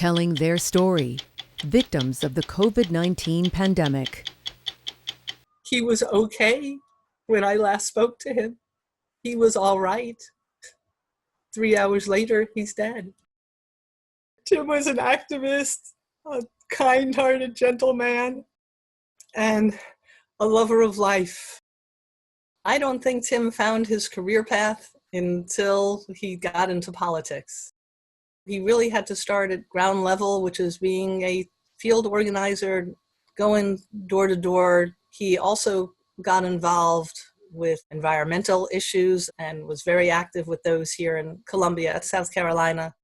telling their story, victims of the COVID-19 pandemic. He was okay when I last spoke to him. He was all right. 3 hours later, he's dead. Tim was an activist, a kind-hearted gentleman, and a lover of life. I don't think Tim found his career path until he got into politics. He really had to start at ground level, which is being a field organizer, going door to door. He also got involved with environmental issues and was very active with those here in Columbia, South Carolina.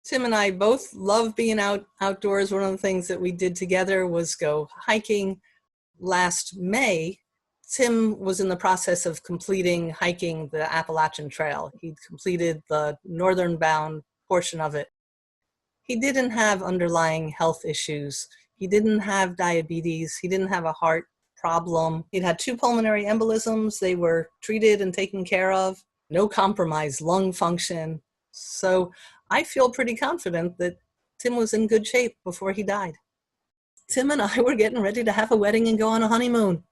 Tim and I both love being outdoors. One of the things that we did together was go hiking. Last May, Tim was in the process of completing hiking the Appalachian Trail. He'd completed the northern bound portion of it. He didn't have underlying health issues. He didn't have diabetes. He didn't have a heart problem. He'd had 2 pulmonary embolisms. They were treated and taken care of. No compromised lung function. So I feel pretty confident that Tim was in good shape before he died. Tim and I were getting ready to have a wedding and go on a honeymoon.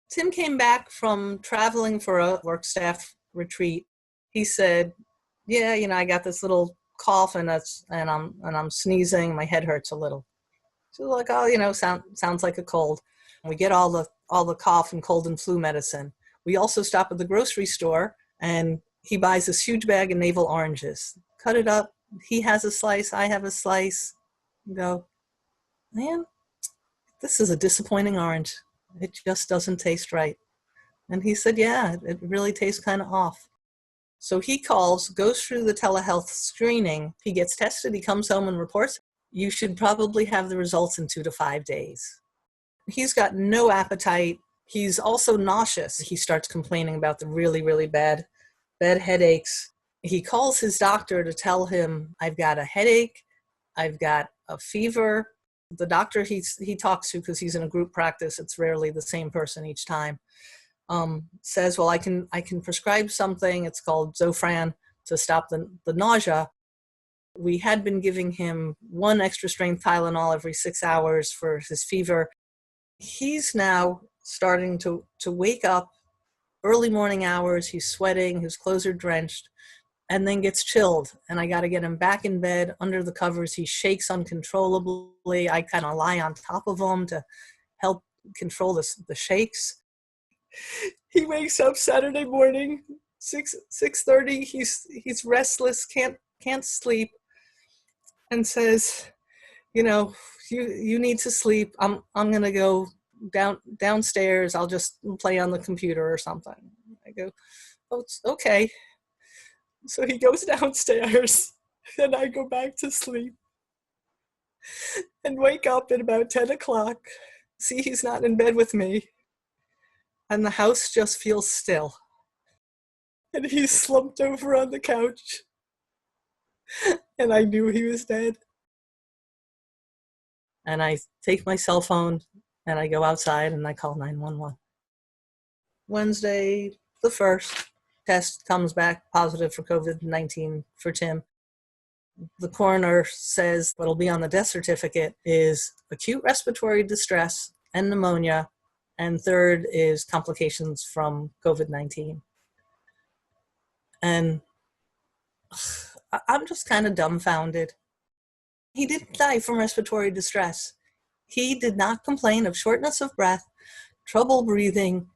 Tim came back from traveling for a work staff retreat. He said, yeah, I got this little cough and I'm sneezing. My head hurts a little. So like, oh, sounds like a cold. And we get all the cough and cold and flu medicine. We also stop at the grocery store and he buys this huge bag of navel oranges. Cut it up. He has a slice. I have a slice. Go, man, this is a disappointing orange. It just doesn't taste right. And he said, yeah, it really tastes kind of off. So he calls, goes through the telehealth screening. He gets tested. He comes home and reports. You should probably have the results in 2 to 5 days. He's got no appetite. He's also nauseous. He starts complaining about the really, really bad headaches. He calls his doctor to tell him, I've got a headache. I've got a fever. The doctor he talks to, because he's in a group practice, it's rarely the same person each time, says, well, I can prescribe something. It's called Zofran to stop the nausea. We had been giving him 1 extra strength Tylenol every 6 hours for his fever. He's now starting to wake up early morning hours. He's sweating, his clothes are drenched, and then gets chilled. And I got to get him back in bed under the covers. He shakes uncontrollably. I kind of lie on top of him to help control the shakes. He wakes up Saturday morning, 6:30. He's restless, can't sleep, and says, you need to sleep. I'm gonna go downstairs. I'll just play on the computer or something. I go, oh, it's okay. So he goes downstairs, and I go back to sleep and wake up at about 10 o'clock. See, he's not in bed with me. And the house just feels still. And he's slumped over on the couch. And I knew he was dead. And I take my cell phone and I go outside and I call 911. Wednesday, the 1st, test comes back positive for COVID-19 for Tim. The coroner says what'll be on the death certificate is acute respiratory distress and pneumonia, and 3rd is complications from COVID-19. And I'm just kind of dumbfounded. He didn't die from respiratory distress. He did not complain of shortness of breath, trouble breathing.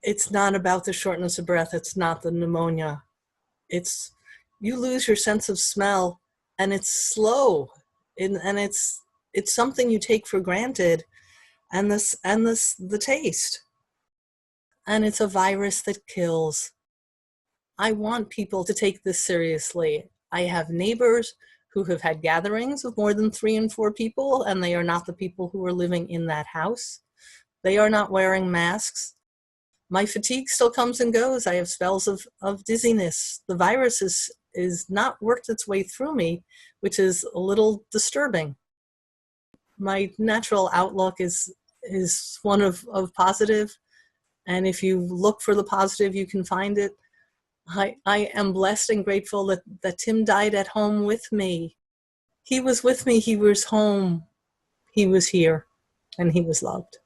It's not about the shortness of breath. It's not the pneumonia. It's you lose your sense of smell, and it's slow, and it's something you take for granted, and the taste, and it's a virus that kills. I want people to take this seriously. I have neighbors who have had gatherings of more than 3 and 4 people, and they are not the people who are living in that house. They are not wearing masks. My fatigue still comes and goes. I have spells of dizziness. The virus is not worked its way through me, which is a little disturbing. My natural outlook is one of positive, and if you look for the positive, you can find it. I am blessed and grateful that Tim died at home with me. He was with me. He was home. He was here, and he was loved.